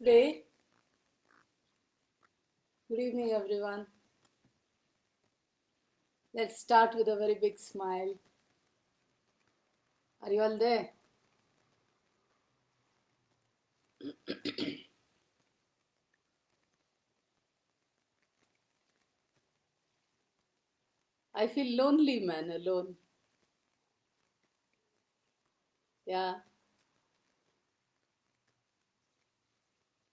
Today, good evening everyone. Let's start with a very big smile. Are you all there? I feel lonely, man, alone. Yeah.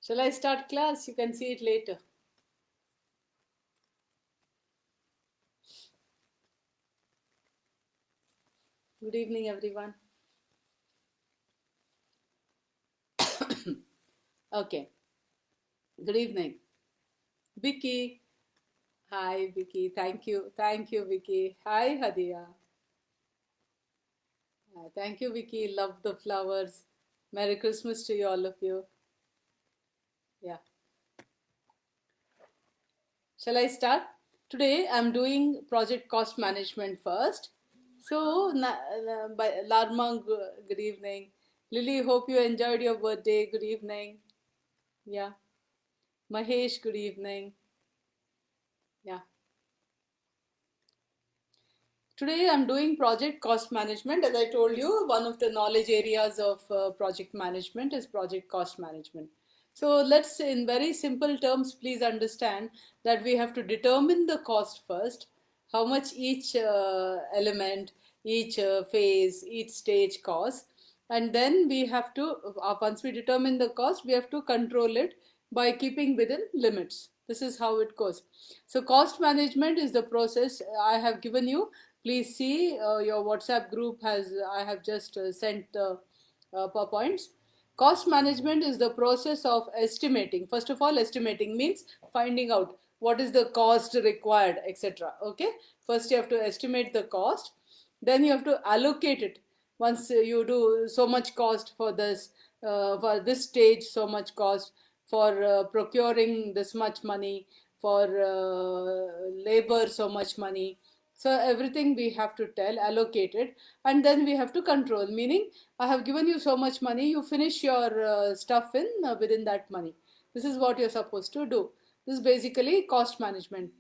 Shall I start class? You can see it later. Good evening, everyone. Okay. Good evening. Vicky. Hi, Vicky. Thank you. Thank you, Vicky. Hi, Hadia. Thank you, Vicky. Love the flowers. Merry Christmas to you, all of you. Yeah. Shall I start? Today I'm doing project cost management first. So, by Larma, good evening. Lily, hope you enjoyed your birthday. Good evening. Yeah. Mahesh, good evening. Yeah. Today I'm doing project cost management. As I told you, one of the knowledge areas of project management is project cost management. So let's, in very simple terms, please understand that we have to determine the cost first, how much each element, each phase, each stage costs. And then we have to, once we determine the cost, we have to control it by keeping within limits. This is how it goes. So cost management is the process I have given you. Please see your WhatsApp group has, I have just sent the PowerPoints. Cost management is the process of estimating. First of all, estimating means finding out what is the cost required, etc. Okay, first you have to estimate the cost, then you have to allocate it. Once you do so much cost for this stage, so much cost for procuring this much money, for labor so much money, so everything we have to tell, allocate it, and then we have to control. Meaning, I have given you so much money, you finish your stuff in within that money. This is what you're supposed to do. This is basically cost management.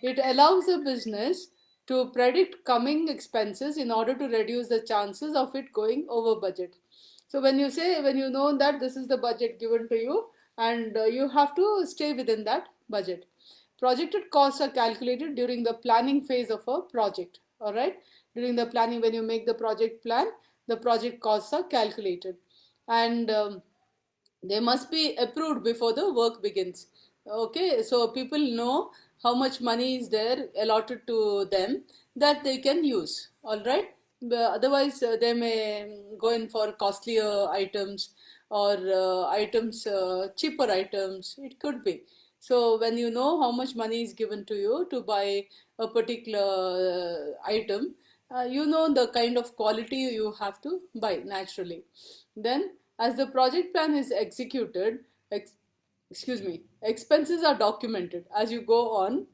It allows a business to predict coming expenses in order to reduce the chances of it going over budget. So when you know that this is the budget given to you, and you have to stay within that budget. Projected costs are calculated during the planning phase of a project. All right. During the planning, when you make the project plan, the project costs are calculated, and they must be approved before the work begins. Okay, so people know how much money is there allotted to them that they can use. All right. Otherwise, they may go in for costlier items, or items, cheaper items. It could be. So when you know how much money is given to you to buy a particular item, you know the kind of quality you have to buy naturally. Then, as the project plan is executed, excuse me, expenses are documented as you go on.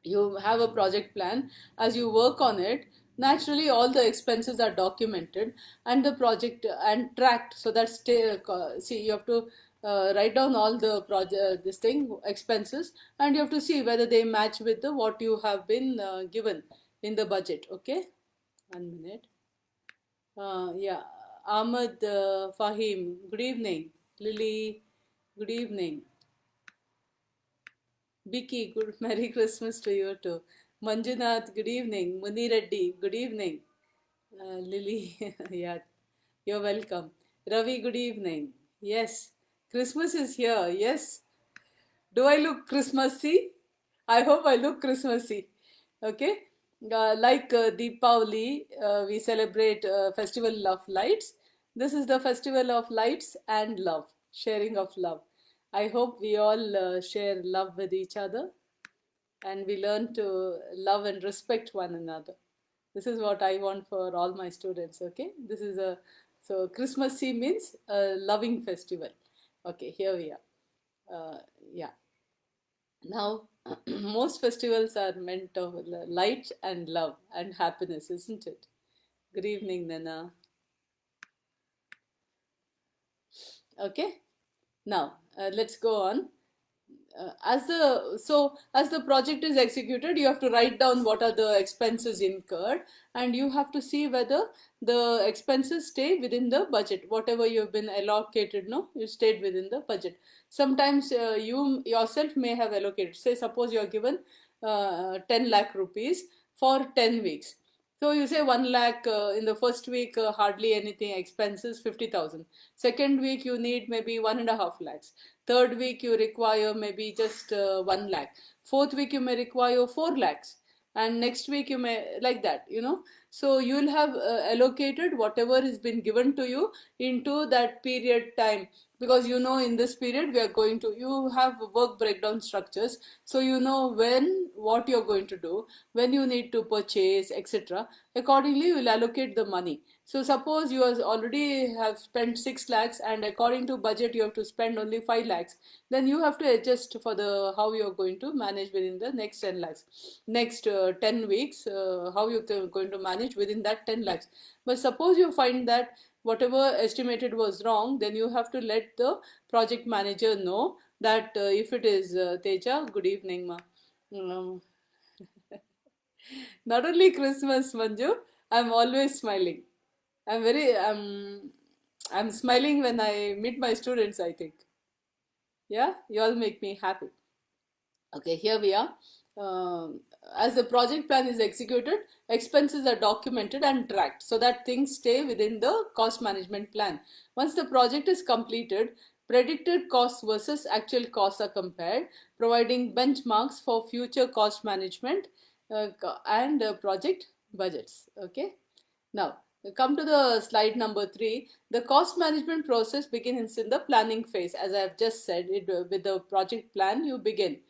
You have a project plan. As you work on it, naturally all the expenses are documented, and the project and tracked, so that see, you have to write down all the project this thing expenses, and you have to see whether they match with the what you have been given in the budget. Okay, 1 minute. Yeah, Ahmed, Fahim, good evening. Lily, good evening. Vicky, good Merry Christmas to you too. Manjunath, good evening. Muni Reddy, good evening. Lily, yeah, you're welcome. Ravi, good evening. Yes, Christmas is here. Yes. Do I look Christmassy? I hope I look Christmassy. Okay. Like Deepavali, we celebrate Festival of Lights. This is the Festival of Lights and Love, sharing of love. I hope we all share love with each other, and we learn to love and respect one another. This is what I want for all my students. Okay, this is a, so Christmassy means a loving festival. Okay, here we are. Yeah. Now, most festivals are meant of light and love and happiness, isn't it? Good evening, Nana. Okay. Now, let's go on. As the project is executed, you have to write down what are the expenses incurred, and you have to see whether the expenses stay within the budget. Whatever you've been allocated, no, you stayed within the budget. Sometimes you yourself may have allocated, say suppose you are given 10 lakh rupees for 10 weeks. So you say 1 lakh in the first week, hardly anything, expenses 50,000. Second week you need maybe 1.5 lakhs. Third week you require maybe just 1 lakh. Fourth week you may require 4 lakhs. And next week you may, like that, you know. So you'll have allocated whatever has been given to you into that period time, because you know in this period we are going to, you have work breakdown structures, so you know when what you're going to do, when you need to purchase, etc. Accordingly you will allocate the money. So suppose you already have spent 6 lakhs and according to budget you have to spend only 5 lakhs, then you have to adjust for the how you are going to manage within the next 10 lakhs. Next 10 weeks, how you are going to manage within that 10 lakhs. But suppose you find that whatever estimated was wrong, then you have to let the project manager know that if it is Teja, good evening, ma. Um, Not only Christmas, Manju, I'm always smiling. I'm smiling when I meet my students, I think. Yeah, you all make me happy. Okay, here we are. As the project plan is executed, expenses are documented and tracked so that things stay within the cost management plan. Once the project is completed, predicted costs versus actual costs are compared, providing benchmarks for future cost management and project budgets. Okay. Now, come to the slide number 3. The cost management process begins in the planning phase. As I have just said, with the project plan, you begin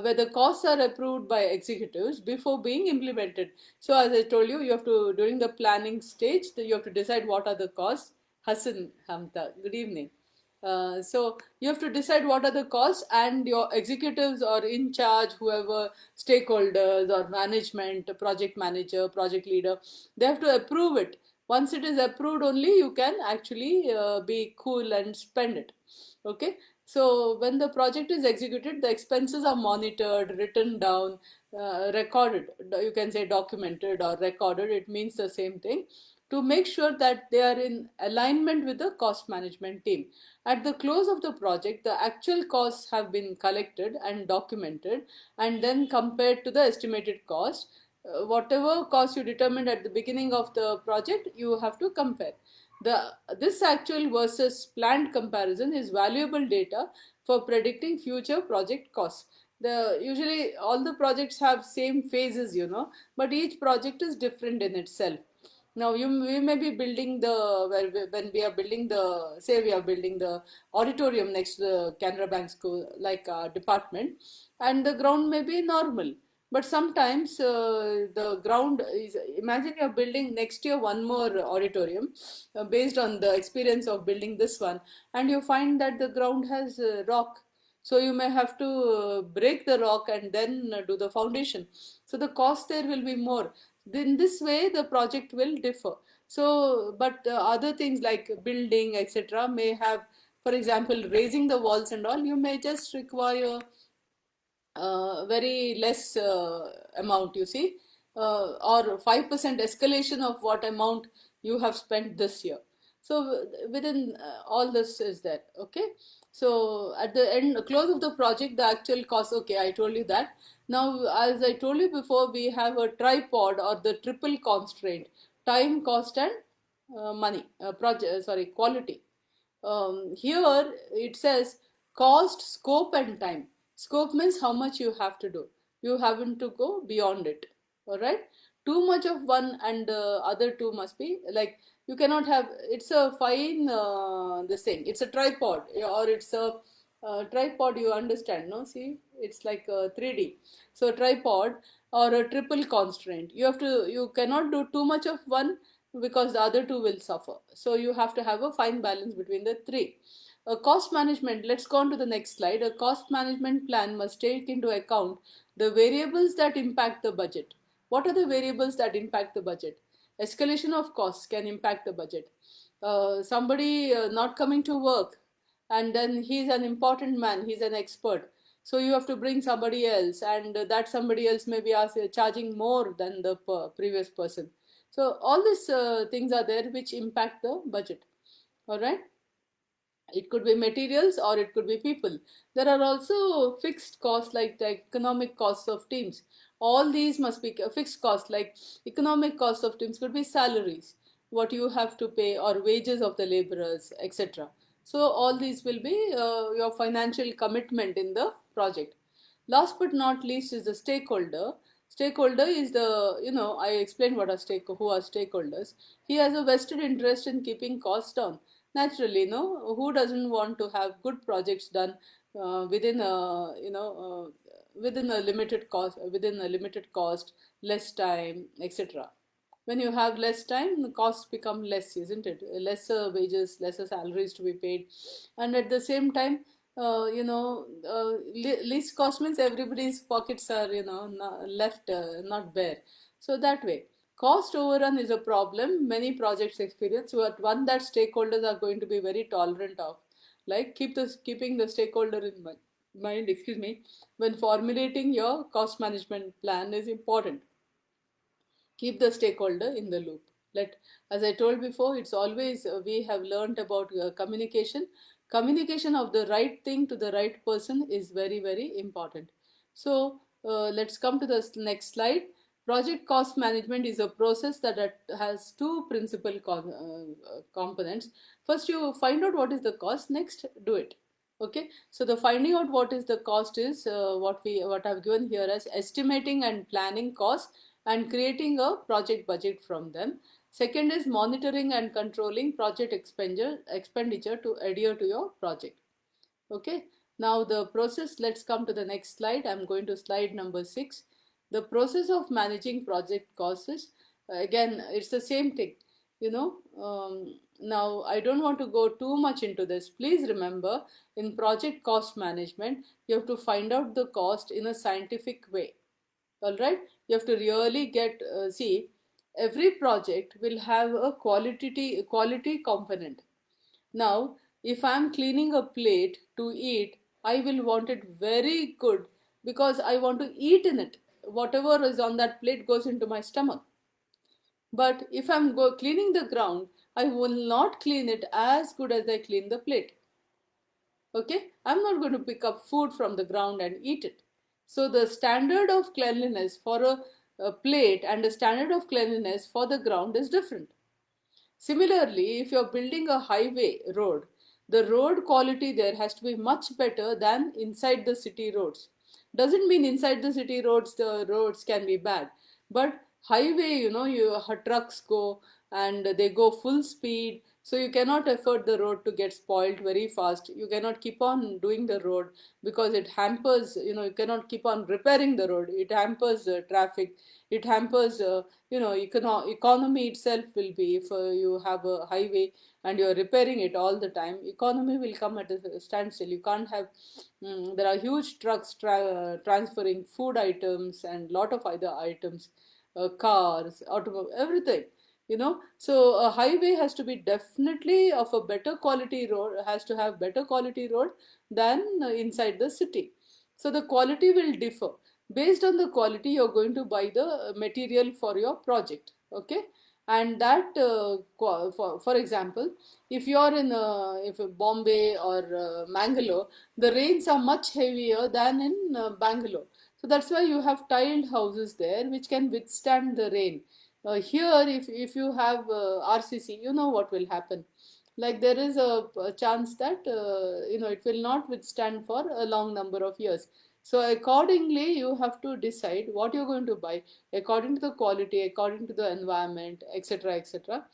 where the costs are approved by executives before being implemented. So, as I told you, you have to, during the planning stage, you have to decide what are the costs. Hassan Hamta, good evening. So you have to decide what are the costs, and your executives or in charge, whoever, stakeholders or management, project manager, project leader, they have to approve it. Once it is approved, only you can actually be cool and spend it. Okay. So when the project is executed, the expenses are monitored, written down, recorded. You can say documented or recorded. It means the same thing, to make sure that they are in alignment with the cost management team. At the close of the project, the actual costs have been collected and documented and then compared to the estimated cost. Whatever cost you determined at the beginning of the project, you have to compare. This actual versus planned comparison is valuable data for predicting future project costs. Usually all the projects have same phases, you know, but each project is different in itself. Now we may be building when we are building the, say we are building the auditorium next to the Canara Bank school, like department, and the ground may be normal. But sometimes the ground is, imagine you're building next year one more auditorium based on the experience of building this one, and you find that the ground has rock. So you may have to break the rock and then do the foundation. So the cost there will be more. In this way the project will differ. So but other things like building, etc., may have, for example, raising the walls and all, you may just require very less amount, you see, or 5% escalation of what amount you have spent this year. So within all this is there. Okay. So at the end, close of the project, the actual cost, okay, I told you that. Now, as I told you before, we have a tripod or the triple constraint: time, cost, and money, quality. Here it says cost, scope, and time. Scope means how much you have to do. You haven't to go beyond it. All right. Too much of one and other two must be like, you cannot have. It's a fine this thing. It's a tripod, or it's a tripod. You understand? No. See, it's like 3D. So a tripod or a triple constraint. You have to. You cannot do too much of one because the other two will suffer. So you have to have a fine balance between the three. Cost management, let's go on to the next slide. A cost management plan must take into account the variables that impact the budget. What are the variables that impact the budget? Escalation of costs can impact the budget. Somebody not coming to work, and then he's an important man, he's an expert. So you have to bring somebody else, and that somebody else may be charging more than the previous person. So all these things are there which impact the budget. All right. It could be materials or it could be people. There are also fixed costs like the economic costs of teams. All these must be fixed costs. Like economic costs of teams could be salaries, what you have to pay, or wages of the laborers, etc. So all these will be your financial commitment in the project. Last but not least is the stakeholder. Stakeholder is the, I explained what are who are stakeholders. He has a vested interest in keeping costs down. Naturally, no, who doesn't want to have good projects done within a, within a limited cost, less time, etc. When you have less time, the costs become less, isn't it? Lesser wages, lesser salaries to be paid, and at the same time, least cost means everybody's pockets are, not left, not bare. So that way, cost overrun is a problem many projects experience, but one that stakeholders are going to be very tolerant of. Like keeping the stakeholder in mind, excuse me, when formulating your cost management plan is important. Keep the stakeholder in the loop. Let, as I told before, it's always we have learned about communication of the right thing to the right person is very, very important. So let's come to the next slide. Project cost management is a process that has two principal components. First, you find out what is the cost. Next, do it. Okay, so the finding out what is the cost is what I've given here as estimating and planning costs and creating a project budget from them. Second is monitoring and controlling project expenditure to adhere to your project. Okay, now the process, let's come to the next slide. I'm going to slide number 6. The process of managing project costs is, again, it's the same thing. Now I don't want to go too much into this. Please remember, in project cost management, you have to find out the cost in a scientific way. All right, you have to really get see, every project will have a quality component. Now, if I'm cleaning a plate to eat, I will want it very good because I want to eat in it. Whatever is on that plate goes into my stomach. But if I'm cleaning the ground, I will not clean it as good as I clean the plate. Okay, I'm not going to pick up food from the ground and eat it. So the standard of cleanliness for a plate and the standard of cleanliness for the ground is different. Similarly, if you're building a highway road, the road quality there has to be much better than inside the city roads. Doesn't mean inside the city roads the roads can be bad, but highway, your trucks go and they go full speed, so you cannot afford the road to get spoiled very fast. You cannot keep on doing the road because it hampers, you cannot keep on repairing the road. It hampers traffic. It hampers, economy itself will be, if you have a highway and you're repairing it all the time, economy will come at a standstill. You can't have, there are huge trucks transferring food items and lot of other items, cars, automobile, everything. So a highway has to be definitely of a better quality road, has to have better quality road than inside the city. So the quality will differ. Based on the quality, you're going to buy the material for your project. Okay, and that for example, if you're in if Bombay or Mangalore, the rains are much heavier than in Bangalore. So that's why you have tiled houses there which can withstand the rain. Here, if you have RCC, you know what will happen. Like there is a chance that it will not withstand for a long number of years. So accordingly, you have to decide what you're going to buy according to the quality, according to the environment, etc., etc.,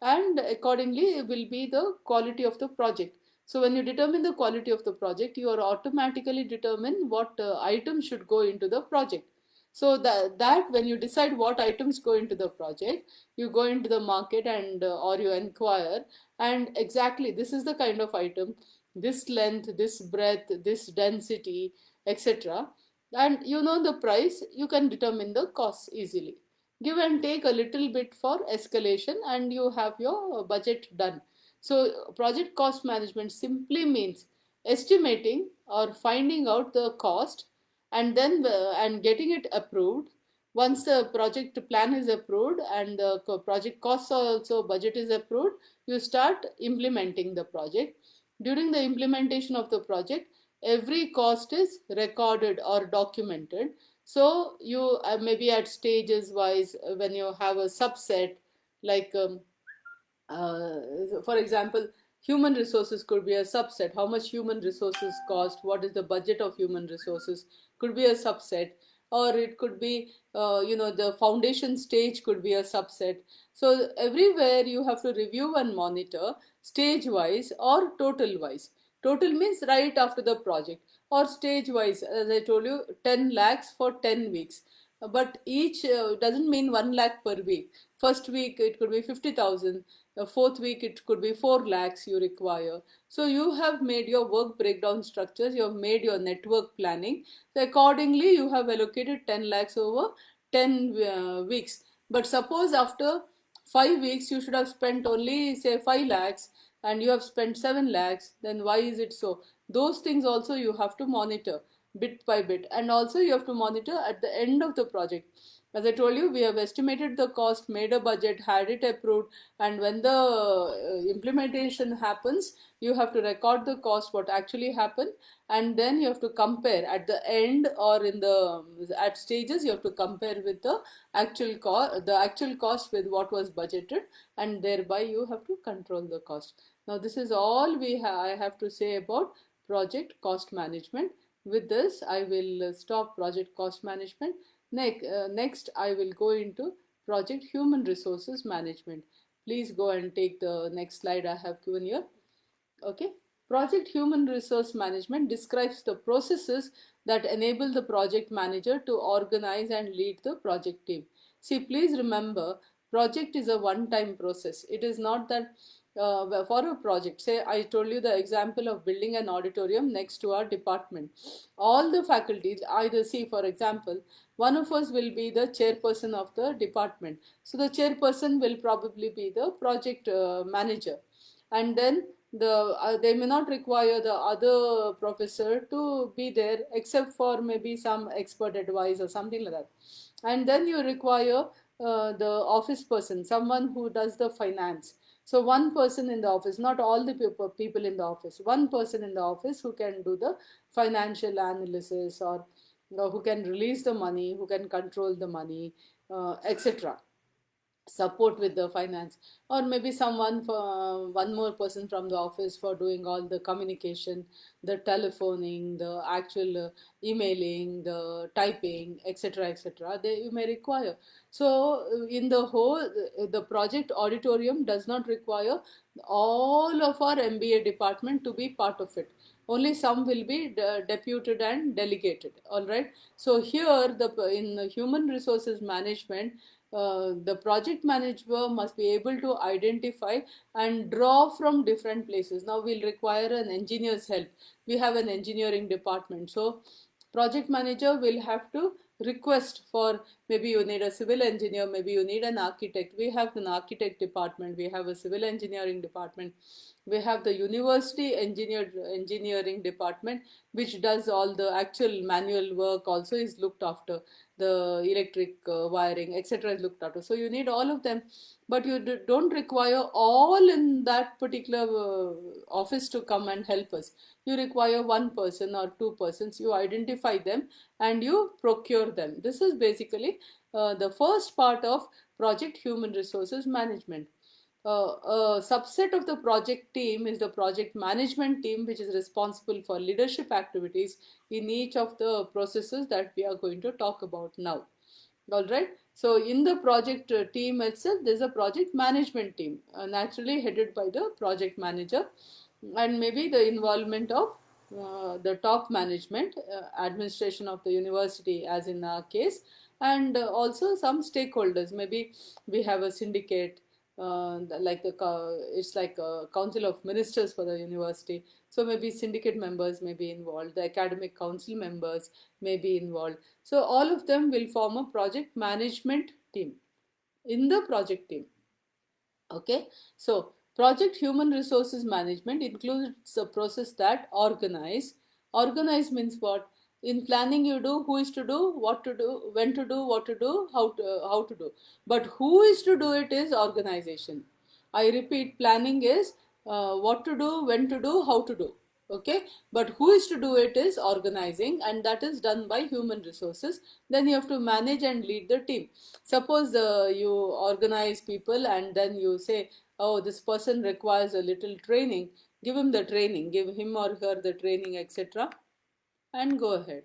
and accordingly will be the quality of the project. So when you determine the quality of the project, you are automatically determine what items should go into the project. So that when you decide what items go into the project, you go into the market and or you inquire, and exactly this is the kind of item, this length, this breadth, this density, etc. And you know the price, you can determine the cost easily. Give and take a little bit for escalation and you have your budget done. So project cost management simply means estimating or finding out the cost, and then and getting it approved. Once the project plan is approved and the project costs are also budget is approved, you start implementing the project. During the implementation of the project, every cost is recorded or documented. So you maybe at stages wise, when you have a subset, like for example, human resources could be a subset. How much human resources cost, what is the budget of human resources, could be a subset. Or it could be the foundation stage could be a subset. So everywhere you have to review and monitor stage wise or total wise. Total means right after the project, or stage wise, as I told you, 10 lakhs for 10 weeks. But each doesn't mean 1 lakh per week. First week it could be 50,000, the fourth week it could be 4 lakhs you require. So you have made your work breakdown structures, you have made your network planning. So accordingly you have allocated 10 lakhs over 10 weeks. But suppose after 5 weeks you should have spent only say 5 lakhs, and you have spent 7 lakhs, then why is it so? Those things also you have to monitor bit by bit, and also you have to monitor at the end of the project. As I told you, we have estimated the cost, made a budget, had it approved, and when the implementation happens, you have to record the cost, what actually happened, and then you have to compare at the end, or in the at stages you have to compare with the actual cost with what was budgeted, and thereby you have to control the cost. Now this is all I have to say about project cost management. With this I will stop project cost management. Next, I will go into project human resources management. Please go and take the next slide I have given here. Okay. Project human resource management describes the processes that enable the project manager to organize and lead the project team. See, please remember, project is a one-time process. It is not that for a project, say I told you the example of building an auditorium next to our department. All the faculties, either see, for example, one of us will be the chairperson of the department. So the chairperson will probably be the project manager. And then they may not require the other professor to be there, except for maybe some expert advice or something like that. And then you require the office person, someone who does the finance. So one person in the office, not all the people in the office, one person in the office who can do the financial analysis, or who can release the money, who can control the money, etc., support with the finance. Or maybe someone for one more person from the office for doing all the communication, the telephoning, the actual emailing, the typing, etc., etc., they you may require. So in the whole, the project auditorium does not require all of our MBA department to be part of it. Only some will be deputed and delegated. All right. So here, in the human resources management, the project manager must be able to identify and draw from different places. Now we'll require an engineer's help. We have an engineering department. So project manager will have to request for, maybe you need a civil engineer, maybe you need an architect. We have an architect department, we have a civil engineering department, we have the university engineering department, which does all the actual manual work, also is looked after. The electric wiring, etc., is looked after. So you need all of them, but you don't require all in that particular office to come and help us. You require one person or two persons. You identify them and you procure them. This is basically the first part of project human resources management. A subset of the project team is the project management team, which is responsible for leadership activities in each of the processes that we are going to talk about now. All right. So in the project team itself, there's a project management team, naturally headed by the project manager, and maybe the involvement of the top management, administration of the university, as in our case, and also some stakeholders. Maybe we have a syndicate, it's like a council of ministers for the university. So maybe syndicate members may be involved, the academic council members may be involved. So all of them will form a project management team in the project team. Okay, so Project human resources management includes a process that organize. Organize means what? In planning, you do who is to do, what to do, when to do, what to do, how to do. But who is to do it is organization. I repeat, planning is what to do, when to do, how to do. Okay, but who is to do it is organizing, and that is done by human resources. Then you have to manage and lead the team. Suppose you organize people and then you say, oh, this person requires a little training, give him the training, give him or her the training, etc., and go ahead.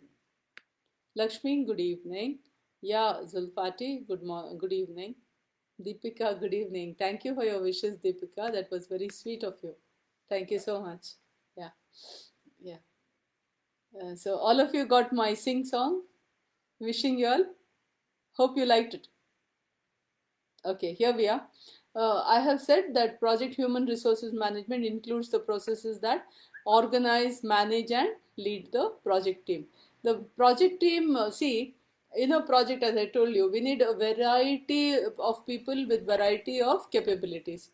Lakshmi, good evening. Yeah, Zulfati, good evening. Deepika, good evening. Thank you for your wishes, Deepika. That was very sweet of you. Thank you so much. Yeah, yeah. So all of you got my sing song. Wishing you all. Hope you liked it. Okay, here we are. I have said that project human resources management includes the processes that organize, manage, and lead the project team. The project team, see, in a project, as I told you, we need a variety of people with variety of capabilities.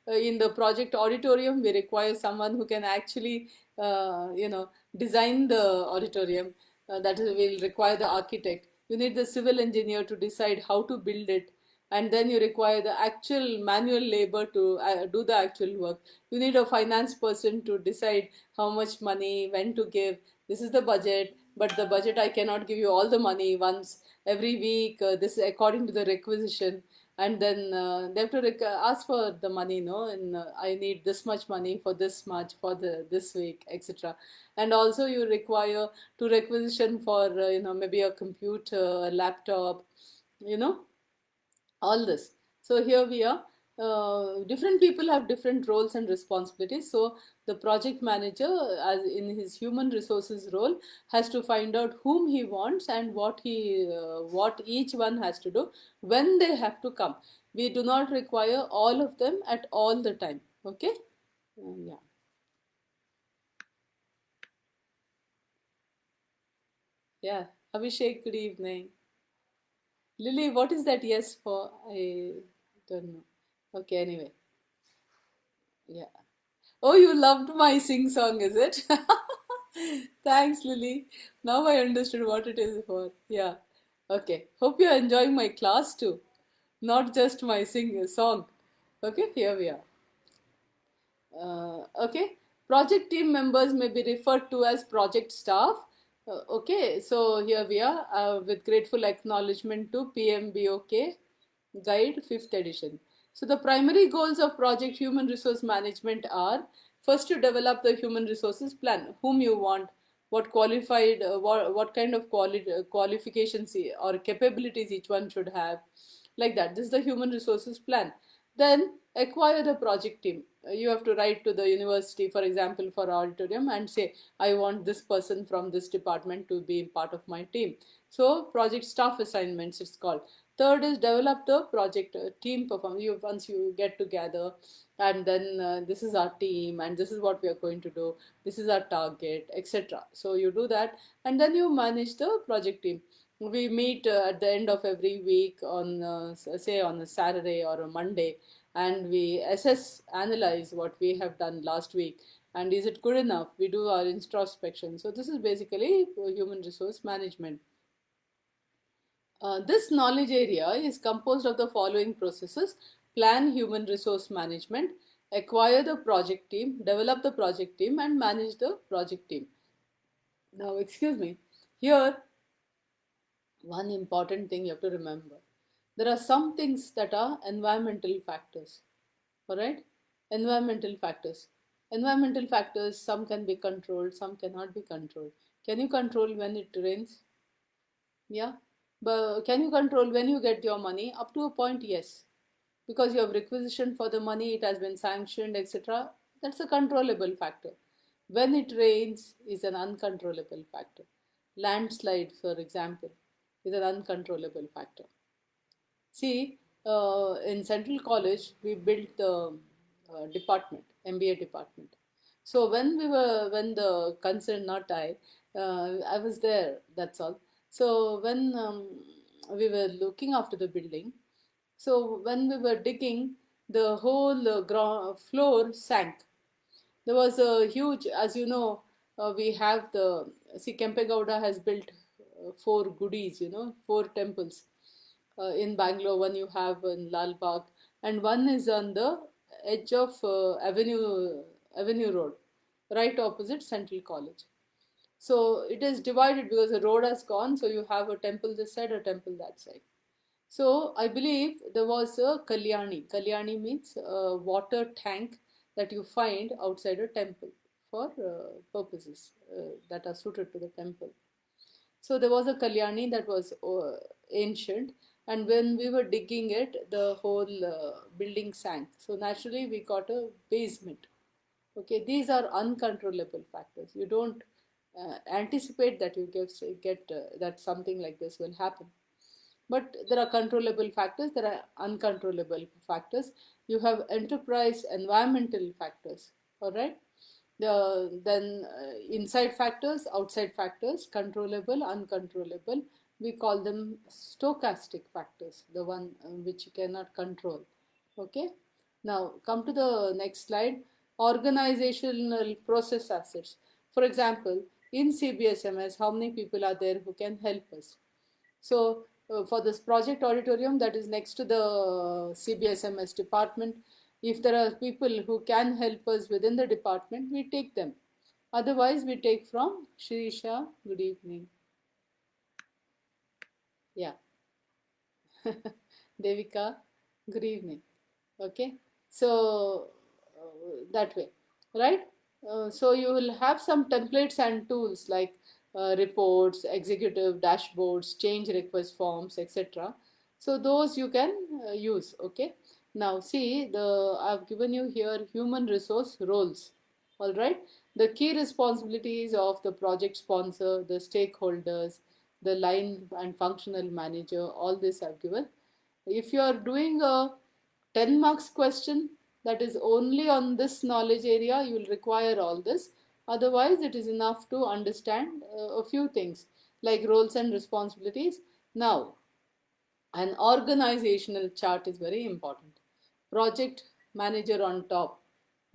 In the project auditorium, we require someone who can actually, design the auditorium. That will require the architect. You need the civil engineer to decide how to build it, and then you require the actual manual labor to do the actual work. You need a finance person to decide how much money, when to give. This is the budget, but the budget, I cannot give you all the money once every week. This is according to the requisition, and then they have to ask for the money, no, and I need this much money for this much for the this week, etc. And also you require to requisition for maybe a computer, a laptop, you know all this. So here we are. Different people have different roles and responsibilities. So the project manager, as in his human resources role, has to find out whom he wants and what each one has to do, when they have to come. We do not require all of them at all the time. Okay. Yeah. Yeah. Abhishek, good evening. Lily, what is that yes for? I don't know. Okay. Anyway. Yeah. Oh, you loved my sing song, is it? Thanks, Lily. Now I understood what it is for. Yeah. Okay. Hope you're enjoying my class too, not just my sing song. Okay, here we are. Okay. Project team members may be referred to as project staff. Okay, so here we are with grateful acknowledgement to PMBOK Guide 5th edition. So the primary goals of project human resource management are: first, to develop the human resources plan, whom you want, what kind of qualifications or capabilities each one should have, like that. This is the human resources plan. Then acquire the project team. You have to write to the university, for example, for auditorium, and say, I want this person from this department to be part of my team. So project staff assignments, it's called. Third is develop the project team performance. Once you get together, and then this is our team, and this is what we are going to do. This is our target, etc. So you do that, and then you manage the project team. We meet at the end of every week on, say, on a Saturday or a Monday, and we assess, analyze what we have done last week, and is it good enough. We do our introspection. So this is basically human resource management. This knowledge area is composed of the following processes: plan human resource management, acquire the project team, develop the project team, and manage the project team. Now, excuse me, here one important thing you have to remember: there are some things that are environmental factors. All right, environmental factors. Environmental factors, some can be controlled, some cannot be controlled. Can you control when it rains? Yeah. But can you control when you get your money? Up to a point, yes. Because you have requisitioned for the money, it has been sanctioned, etc. That's a controllable factor. When it rains is an uncontrollable factor. Landslide, for example, is an uncontrollable factor. See, in Central College, we built the department, MBA department. So when the concern, not I was there, that's all. So when we were looking after the building, so when we were digging, the whole ground floor sank. There was a huge, as you know, we have the, see, Kempegowda has built four goodies, four temples. In Bangalore, one you have in Lal Bagh, and one is on the edge of Avenue Road, right opposite Central College. So it is divided because the road has gone, so you have a temple this side, a temple that side. So I believe there was a Kalyani. Kalyani means a water tank that you find outside a temple for purposes that are suited to the temple. So there was a Kalyani that was ancient, and when we were digging it, the whole building sank. So naturally, we got a basement. Okay, these are uncontrollable factors. You don't anticipate that you get that something like this will happen. But there are controllable factors, there are uncontrollable factors. You have enterprise environmental factors, all right? Then inside factors, outside factors, controllable, uncontrollable. We call them stochastic factors, the one which you cannot control. Okay. Now come to the next slide. Organizational process assets. For example, in CBSMS, how many people are there who can help us? So for this project auditorium that is next to the CBSMS department, if there are people who can help us within the department, we take them. Otherwise, we take from Shirisha. Good evening. Yeah. Devika, good evening. Okay. So that way, right? So you will have some templates and tools like reports, executive dashboards, change request forms, etc. So those you can use. Okay. Now see, I've given you here human resource roles. All right. The key responsibilities of the project sponsor, the stakeholders, the line and functional manager, all this I've given. If you are doing a 10 marks question that is only on this knowledge area, you will require all this. Otherwise, it is enough to understand a few things like roles and responsibilities. Now, an organizational chart is very important. Project manager on top,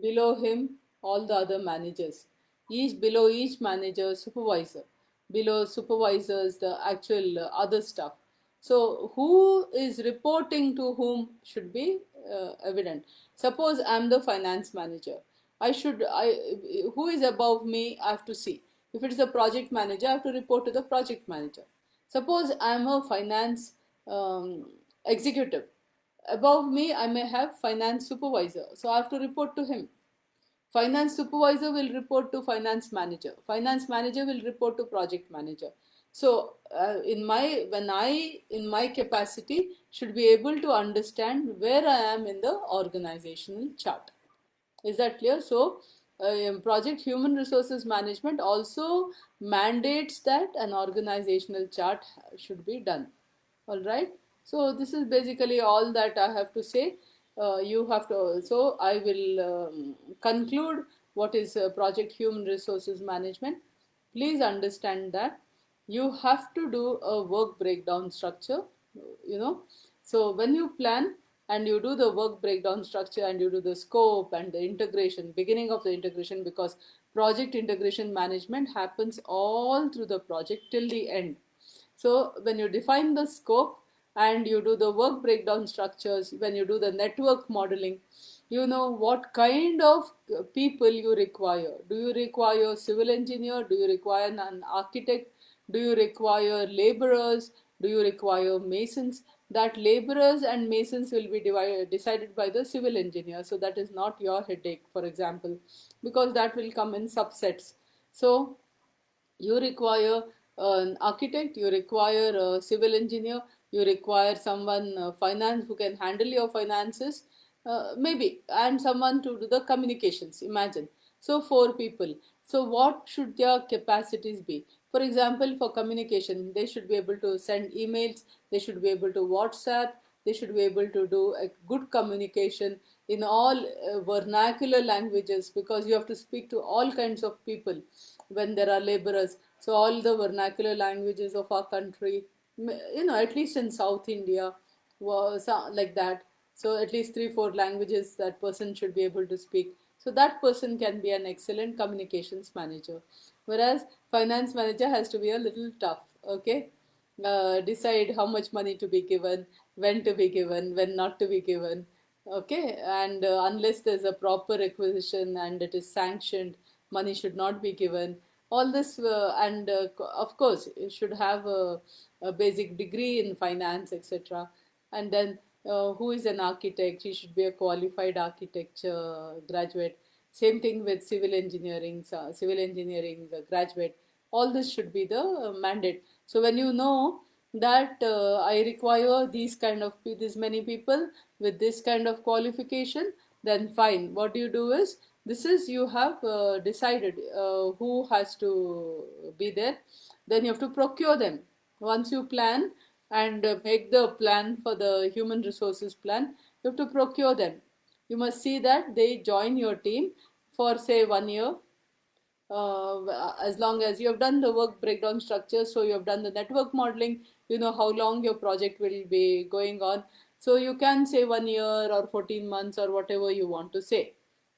below him all the other managers, each below each manager supervisor, below supervisors the actual other stuff. So who is reporting to whom should be evident. Suppose I'm the finance manager, I who is above me, I have to see. If it is a project manager, I have to report to the project manager. Suppose I'm a finance executive, above me I may have finance supervisor, so I have to report to him. Finance supervisor will report to finance manager, finance manager will report to project manager. So in my capacity should be able to understand where I am in the organizational chart. Is that clear? So project human resources management also mandates that an organizational chart should be done. All right. So this is basically all that I have to say. You have to. So I will conclude what is project human resources management. Please understand that you have to do a work breakdown structure. You know. So when you plan and you do the work breakdown structure and you do the scope and the integration, beginning of the integration, because project integration management happens all through the project till the end. So when you define the scope and you do the work breakdown structures, when you do the network modeling, you know what kind of people you require. Do you require civil engineer? Do you require an architect? Do you require laborers? Do you require masons? That laborers and masons will be decided by the civil engineer. So that is not your headache, for example, because that will come in subsets. So you require an architect, you require a civil engineer, you require someone finance who can handle your finances, maybe, and someone to do the communications. Imagine. So four people. So what should their capacities be? For example, for communication, they should be able to send emails, they should be able to WhatsApp, they should be able to do a good communication in all vernacular languages, because you have to speak to all kinds of people when there are laborers. So all the vernacular languages of our country, at least in South India, was like that. So at least 3 4 languages that person should be able to speak. So that person can be an excellent communications manager. Whereas finance manager has to be a little tough. Okay, decide how much money to be given, when to be given, when not to be given. Okay, and unless there's a proper acquisition and it is sanctioned, money should not be given. All this, and of course, you should have a basic degree in finance, etc. And then, who is an architect? He should be a qualified architecture graduate. Same thing with civil engineering graduate. All this should be the mandate. So when you know that I require these many people with this kind of qualification, then fine. What you do is, this is, you have decided who has to be there. Then you have to procure them. Once you plan and make the plan for the human resources plan, you have to procure them. You must see that they join your team for say 1 year, as long as you have done the work breakdown structure. So you have done the network modeling, you know how long your project will be going on. So you can say 1 year or 14 months or whatever you want to say.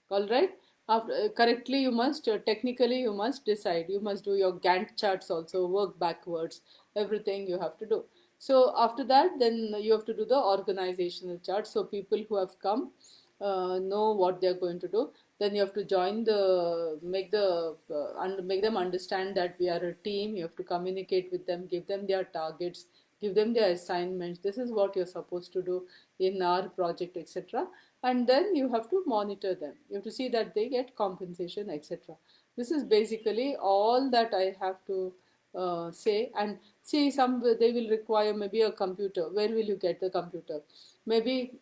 All right. After, correctly, you must technically you must decide. You must do your Gantt charts also, work backwards, everything you have to do. So after that, then you have to do the organizational chart. So people who have come know what they are going to do. Then you have to join the make them understand that we are a team. You have to communicate with them, give them their targets, give them their assignments. This is what you're supposed to do in our project, etc. And then you have to monitor them. You have to see that they get compensation, etc. This is basically all that I have to say. And see, some they will require maybe a computer. Where will you get the computer? Maybe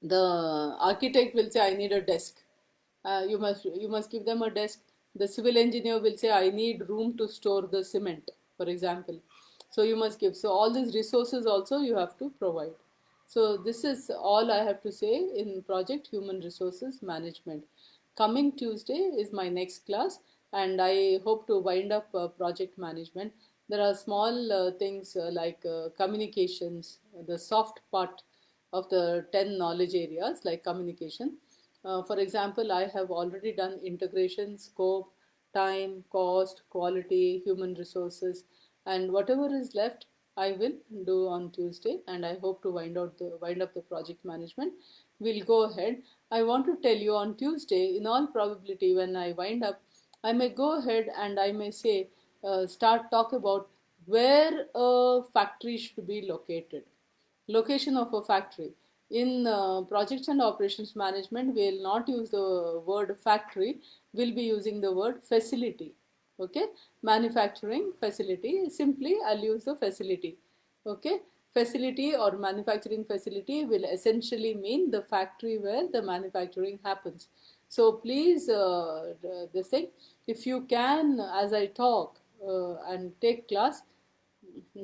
the architect will say, I need a desk. You must give them a desk. The civil engineer will say, I need room to store the cement, for example. So you must give. So all these resources also you have to provide. So this is all I have to say in project human resources management. Coming Tuesday is my next class, and I hope to wind up project management. There are small things like communications, the soft part of the 10 knowledge areas like communication. For example, I have already done integration, scope, time, cost, quality, human resources, and whatever is left, I will do on Tuesday. And I hope to wind up the project management. We'll go ahead. I want to tell you on Tuesday, in all probability, when I wind up, I may go ahead and I may say, start talk about where a factory should be located. Location of a factory. In projects and operations management, we will not use the word factory, we'll be using the word facility. Okay, manufacturing facility, simply I'll use the facility. Okay, facility or manufacturing facility will essentially mean the factory where the manufacturing happens. So please, this thing, if you can, as I talk and take class,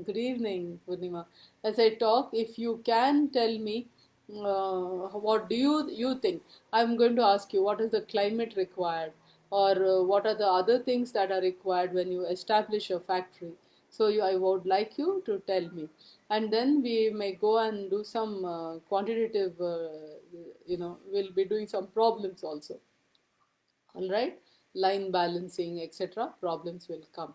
good evening, Purnima. As I talk, if you can tell me, what do you think? I'm going to ask you, what is the climate required, or what are the other things that are required when you establish a factory? So I would like you to tell me, and then we may go and do some quantitative. We'll be doing some problems also. All right, line balancing, etc. Problems will come.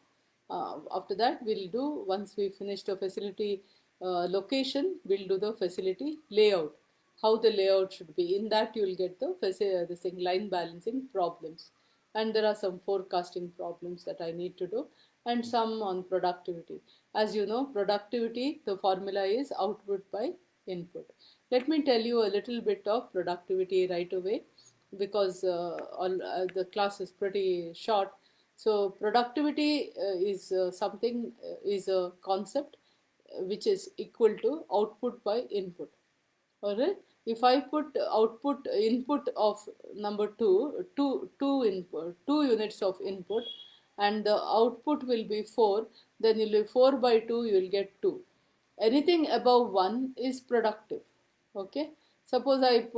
After that, we'll do, once we finish the facility location, we'll do the facility layout, how the layout should be. In that, you'll get the thing, line balancing problems. And there are some forecasting problems that I need to do, and some on productivity. As you know, productivity, the formula is output by input. Let me tell you a little bit of productivity right away, because the class is pretty short. So productivity is a concept which is equal to output by input. All right. If I put input of number two input, 2 units of input, and the output will be 4, then you'll be 4 by 2, you will get 2. Anything above 1 is productive. Okay. Suppose I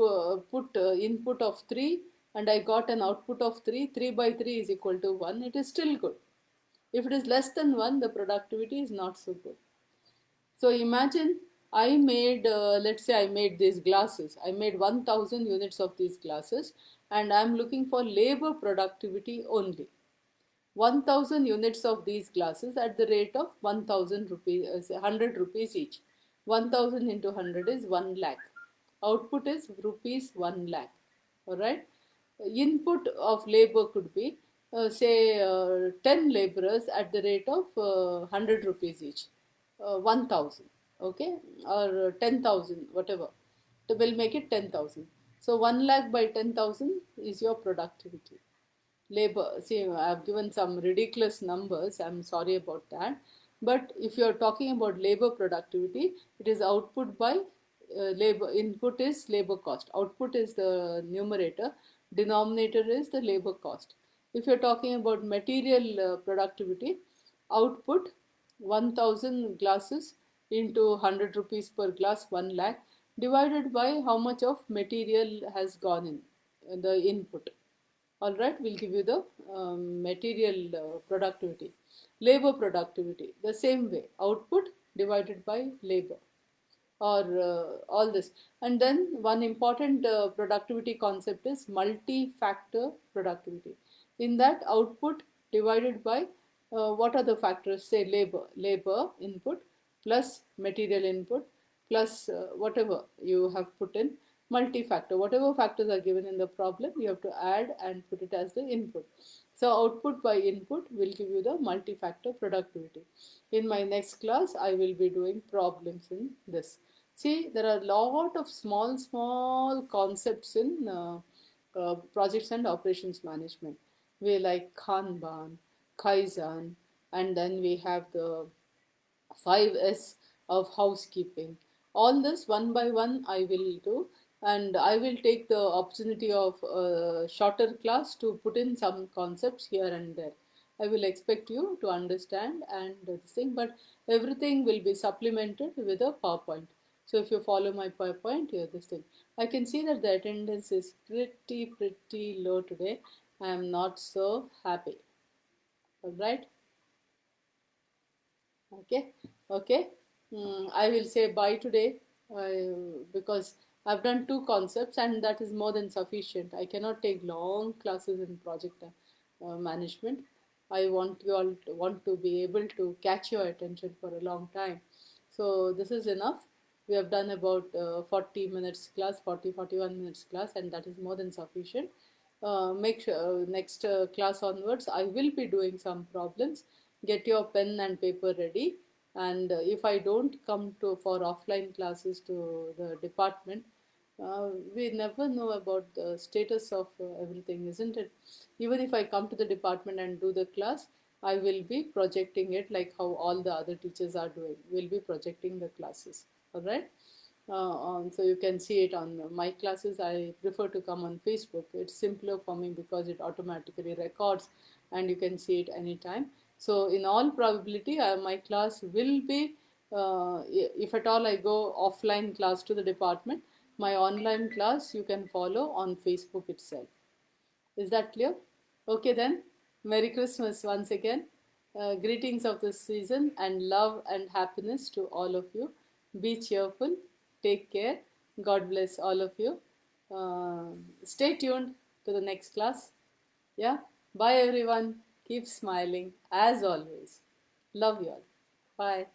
put input of 3 and I got an output of 3, 3 by 3 is equal to 1, it is still good. If it is less than 1, the productivity is not so good. So imagine I made, let's say I made these glasses. I made 1000 units of these glasses, and I'm looking for labor productivity only. 1000 units of these glasses at the rate of 1000 rupees, 100 rupees each. 1000 into 100 is 1 lakh. Output is rupees 1 lakh. All right. Input of labor could be, say, 10 laborers at the rate of 100 rupees each. 1000, okay, or 10,000, whatever. So we'll make it 10,000. So 1 lakh by 10,000 is your productivity. Labor, see, I've given some ridiculous numbers, I'm sorry about that. But if you're talking about labor productivity, it is output by labor. Input is labor cost, output is the numerator, denominator is the labor cost. If you're talking about material productivity, output 1000 glasses into 100 rupees per glass, 1 lakh, divided by how much of material has gone in, the input. All right, we'll give you the material productivity. Labor productivity, the same way, output divided by labor, or all this. And then one important productivity concept is multi-factor productivity. In that, output divided by what are the factors? Say labor input plus material input plus whatever you have put in, multi-factor. Whatever factors are given in the problem, you have to add and put it as the input. So output by input will give you the multi-factor productivity. In my next class, I will be doing problems in this. See, there are a lot of small concepts in projects and operations management. We like Kanban, Kaizen, and then we have the 5S of housekeeping. All this one by one I will do, and I will take the opportunity of a shorter class to put in some concepts here and there. I will expect you to understand and this thing, but everything will be supplemented with a PowerPoint. So if you follow my PowerPoint, here this thing. I can see that the attendance is pretty low today. I am not so happy. All right. Okay, okay. I will say bye today, because I've done two concepts and that is more than sufficient. I cannot take long classes in project management. I want you all want to be able to catch your attention for a long time. So this is enough. We have done about 40 minutes class, 41 minutes class, and that is more than sufficient. Make sure next class onwards, I will be doing some problems. Get your pen and paper ready. And if I don't come to for offline classes to the department, we never know about the status of everything, isn't it? Even if I come to the department and do the class, I will be projecting it like how all the other teachers are doing. We'll be projecting the classes. All right. So you can see it on my classes. I prefer to come on Facebook. It's simpler for me because it automatically records and you can see it anytime. So in all probability, my class will be, if at all I go offline class to the department, my online class you can follow on Facebook itself. Is that clear? Okay then. Merry Christmas once again. Greetings of this season and love and happiness to all of you. Be cheerful. Take care. God bless all of you. Stay tuned to the next class. Yeah. Bye everyone. Keep smiling as always. Love you all. Bye.